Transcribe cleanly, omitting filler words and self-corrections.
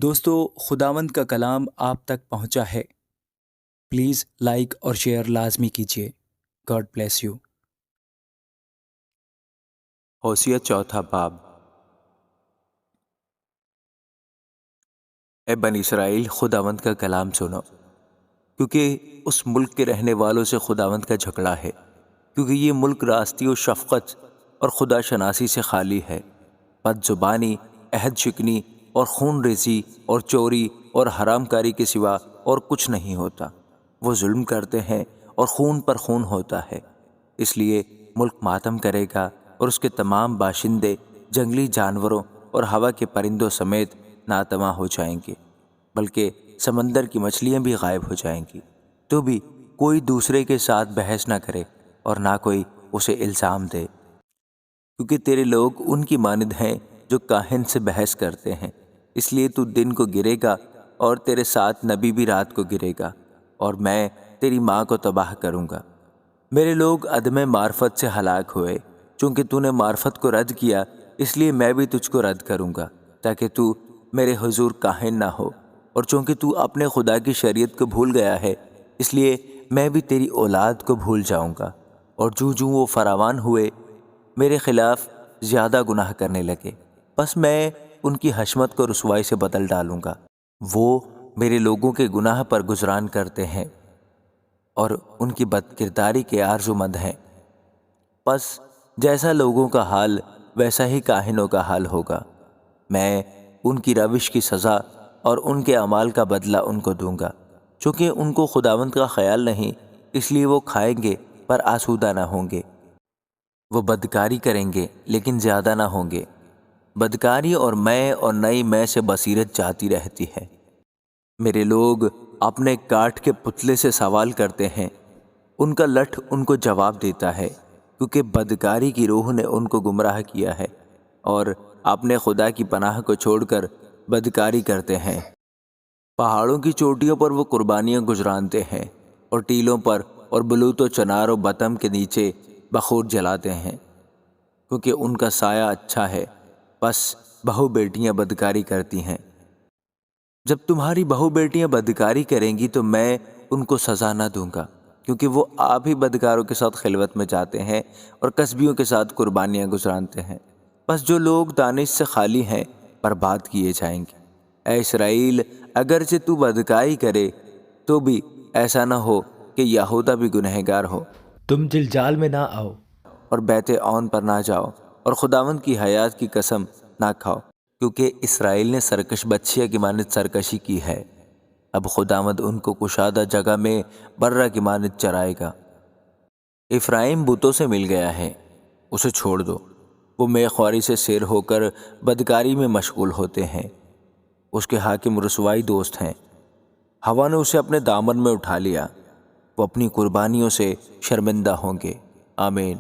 دوستو، خداوند کا کلام آپ تک پہنچا ہے۔ پلیز لائک اور شیئر لازمی کیجیے۔ God bless you. ہوشیہ چوتھا باب۔ اے بنی اسرائیل، خداوند کا کلام سنو، کیونکہ اس ملک کے رہنے والوں سے خداوند کا جھگڑا ہے، کیونکہ یہ ملک راستی و شفقت اور خدا شناسی سے خالی ہے۔ بد زبانی، عہد شکنی اور خون ریزی اور چوری اور حرام کاری کے سوا اور کچھ نہیں ہوتا۔ وہ ظلم کرتے ہیں اور خون پر خون ہوتا ہے۔ اس لیے ملک ماتم کرے گا اور اس کے تمام باشندے جنگلی جانوروں اور ہوا کے پرندوں سمیت ناتواں ہو جائیں گے، بلکہ سمندر کی مچھلیاں بھی غائب ہو جائیں گی۔ تو بھی کوئی دوسرے کے ساتھ بحث نہ کرے اور نہ کوئی اسے الزام دے، کیونکہ تیرے لوگ ان کی مانند ہیں جو کاہن سے بحث کرتے ہیں۔ اس لیے تو دن کو گرے گا اور تیرے ساتھ نبی بھی رات کو گرے گا، اور میں تیری ماں کو تباہ کروں گا۔ میرے لوگ عدم معرفت سے ہلاک ہوئے، چونکہ تو نے معرفت کو رد کیا، اس لیے میں بھی تجھ کو رد کروں گا، تاکہ تو میرے حضور کاہن نہ ہو۔ اور چونکہ تو اپنے خدا کی شریعت کو بھول گیا ہے، اس لیے میں بھی تیری اولاد کو بھول جاؤں گا۔ اور جو وہ فراوان ہوئے، میرے خلاف زیادہ گناہ کرنے لگے، پس میں ان کی حشمت کو رسوائی سے بدل ڈالوں گا۔ وہ میرے لوگوں کے گناہ پر گزران کرتے ہیں اور ان کی بد کرداری کے آرزومند ہیں۔ پس جیسا لوگوں کا حال ویسا ہی کاہنوں کا حال ہوگا۔ میں ان کی روش کی سزا اور ان کے اعمال کا بدلہ ان کو دوں گا، چونکہ ان کو خداوند کا خیال نہیں، اس لیے وہ کھائیں گے پر آسودہ نہ ہوں گے۔ وہ بدکاری کریں گے لیکن زیادہ نہ ہوں گے۔ بدکاری اور میں اور نئی میں سے بصیرت جاتی رہتی ہے۔ میرے لوگ اپنے کاٹھ کے پتلے سے سوال کرتے ہیں، ان کا لٹھ ان کو جواب دیتا ہے، کیونکہ بدکاری کی روح نے ان کو گمراہ کیا ہے اور اپنے خدا کی پناہ کو چھوڑ کر بدکاری کرتے ہیں۔ پہاڑوں کی چوٹیوں پر وہ قربانیاں گزرانتے ہیں اور ٹیلوں پر اور بلوت و چنار و بتم کے نیچے بخور جلاتے ہیں، کیونکہ ان کا سایہ اچھا ہے۔ بس بہو بیٹیاں بدکاری کرتی ہیں۔ جب تمہاری بہو بیٹیاں بدکاری کریں گی تو میں ان کو سزا نہ دوں گا، کیونکہ وہ آپ ہی بدکاروں کے ساتھ خلوت میں جاتے ہیں اور کسبیوں کے ساتھ قربانیاں گزرانتے ہیں۔ بس جو لوگ دانش سے خالی ہیں برباد کیے جائیں گے۔ اے اسرائیل، اگرچہ تو بدکاری کرے تو بھی ایسا نہ ہو کہ یہودا بھی گنہگار ہو۔ تم جلجال میں نہ آؤ اور بیت اون پر نہ جاؤ اور خداوند کی حیات کی قسم نہ کھاؤ، کیونکہ اسرائیل نے سرکش بچھیا کی مانند سرکشی کی ہے۔ اب خداوند ان کو کشادہ جگہ میں برہ کی مانند چرائے گا۔ افرائیم بتوں سے مل گیا ہے، اسے چھوڑ دو۔ وہ میخواری سے سیر ہو کر بدکاری میں مشغول ہوتے ہیں۔ اس کے حاکم رسوائی دوست ہیں۔ ہوا نے اسے اپنے دامن میں اٹھا لیا، وہ اپنی قربانیوں سے شرمندہ ہوں گے۔ آمین۔